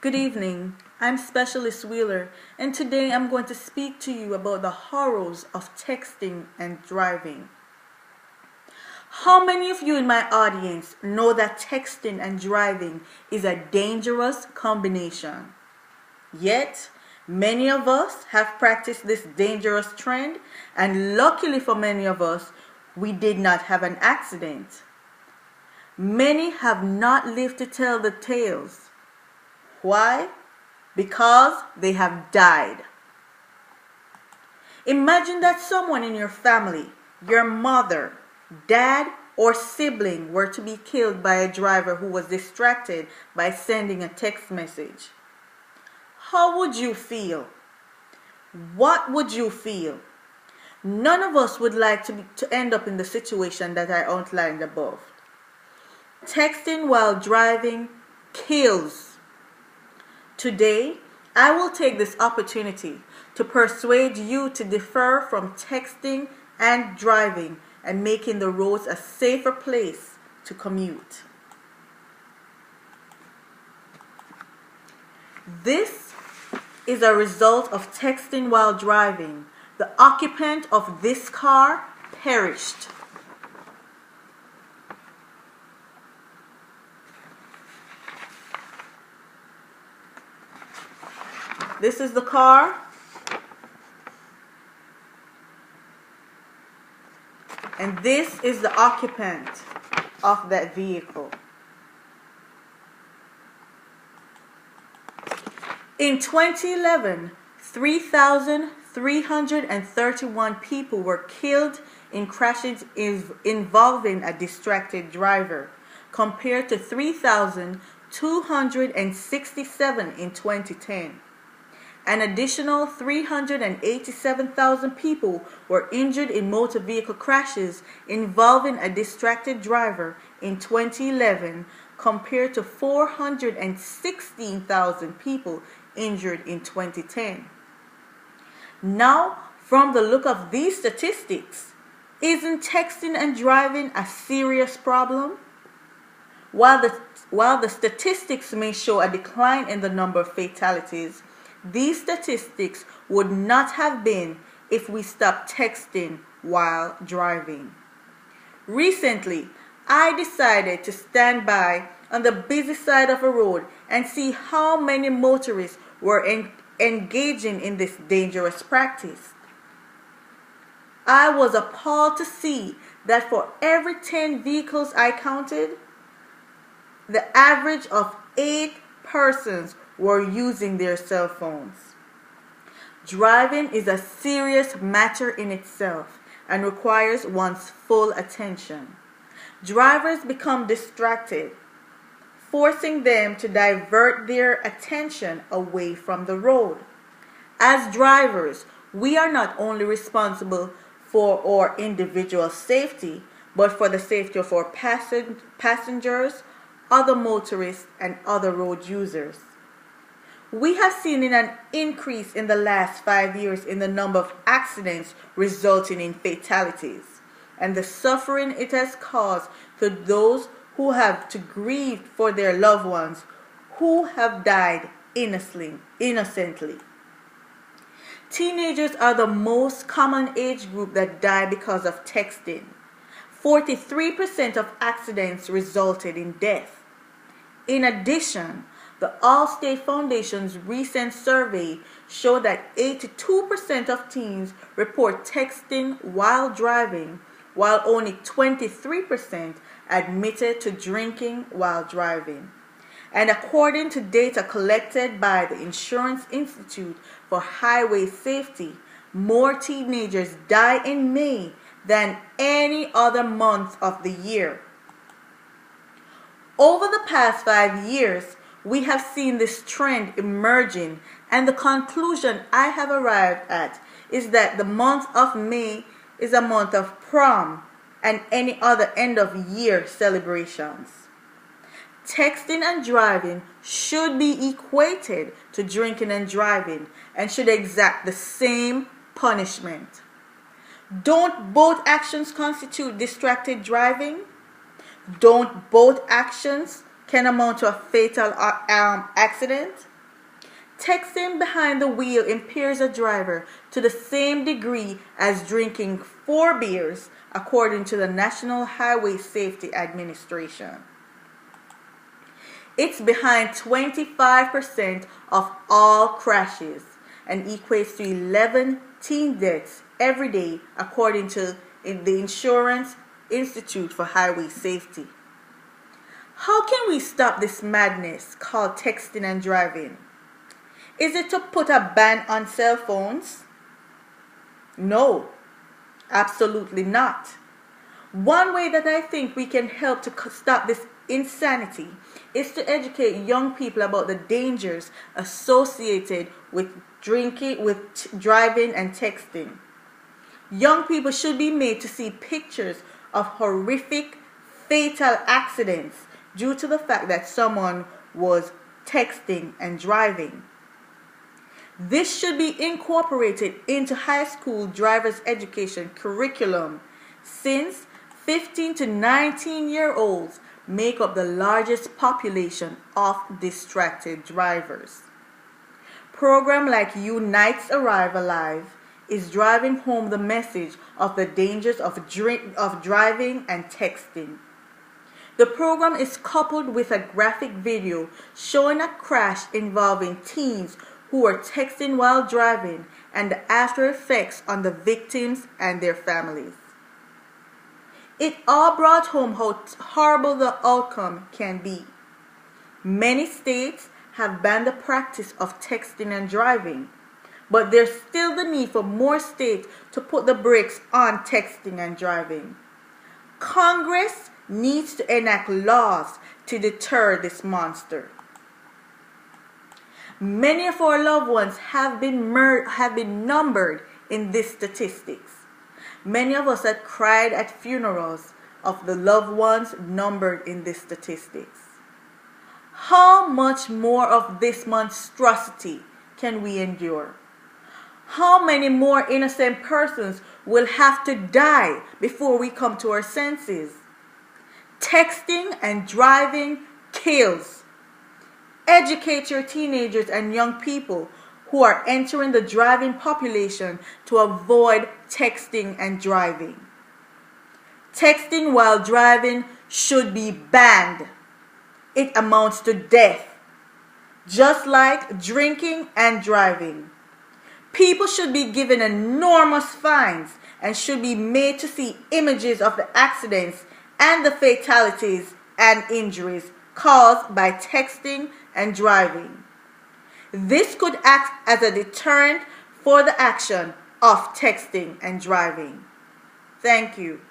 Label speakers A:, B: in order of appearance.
A: Good evening. I'm Specialist Wheeler, and today I'm going to speak to you about the horrors of texting and driving. How many of you in my audience know that texting and driving is a dangerous combination? Yet, many of us have practiced this dangerous trend, and luckily for many of us, we did not have an accident. Many have not lived to tell the tales. Why? Because they have died. Imagine that someone in your family, your mother, dad, or sibling were to be killed by a driver who was distracted by sending a text message. How would you feel? What would you feel? None of us would like to end up in the situation that I outlined above. Texting while driving kills. Today, I will take this opportunity to persuade you to defer from texting and driving and making the roads a safer place to commute. This is a result of texting while driving. The occupant of this car perished. This is the car. And this is the occupant of that vehicle. In 2011, 3,331 people were killed in crashes involving a distracted driver, compared to 3,267 in 2010. An additional 387,000 people were injured in motor vehicle crashes involving a distracted driver in 2011, compared to 416,000 people injured in 2010. Now, from the look of these statistics, isn't texting and driving a serious problem? While the statistics may show a decline in the number of fatalities, these statistics would not have been if we stopped texting while driving. Recently, I decided to stand by on the busy side of a road and see how many motorists were engaging in this dangerous practice. I was appalled to see that for every 10 vehicles I counted, the average of 8 persons were using their cell phones. Driving is a serious matter in itself and requires one's full attention. Drivers become distracted, forcing them to divert their attention away from the road. As drivers, we are not only responsible for our individual safety, but for the safety of our passengers, other motorists, and other road users. We have seen an increase in the last 5 years in the number of accidents resulting in fatalities, and the suffering it has caused to those who have to grieve for their loved ones who have died innocently. Teenagers are the most common age group that die because of texting. 43% of accidents resulted in death. In addition, the Allstate Foundation's recent survey showed that 82% of teens report texting while driving, while only 23% admitted to drinking while driving. And according to data collected by the Insurance Institute for Highway Safety, more teenagers die in May than any other month of the year. Over the past 5 years, we have seen this trend emerging, and the conclusion I have arrived at is that the month of May is a month of prom and any other end of year celebrations. Texting and driving should be equated to drinking and driving and should exact the same punishment. Don't both actions constitute distracted driving? Don't both actions can amount to a fatal accident. Texting behind the wheel impairs a driver to the same degree as drinking 4 beers, according to the National Highway Safety Administration. It's behind 25% of all crashes and equates to 11 teen deaths every day, according to the Insurance Institute for Highway Safety. How can we stop this madness called texting and driving? Is it to put a ban on cell phones? No, absolutely not. One way that I think we can help to stop this insanity is to educate young people about the dangers associated with drinking, with driving and texting. Young people should be made to see pictures of horrific, fatal accidents due to the fact that someone was texting and driving. This should be incorporated into high school driver's education curriculum, since 15 to 19-year-olds make up the largest population of distracted drivers. Program like Unite's Arrive Alive is driving home the message of the dangers of driving and texting. The program is coupled with a graphic video showing a crash involving teens who were texting while driving and the after effects on the victims and their families. It all brought home how horrible the outcome can be. Many states have banned the practice of texting and driving, but there's still the need for more states to put the brakes on texting and driving. Congress needs to enact laws to deter this monster. Many of our loved ones have been numbered in these statistics. Many of us had cried at funerals of the loved ones numbered in these statistics. How much more of this monstrosity can we endure? How many more innocent persons will have to die before we come to our senses? Texting and driving kills. Educate your teenagers and young people who are entering the driving population to avoid texting and driving. Texting while driving should be banned. It amounts to death, just like drinking and driving. People should be given enormous fines and should be made to see images of the accidents and the fatalities and injuries caused by texting and driving. This could act as a deterrent for the action of texting and driving. Thank you.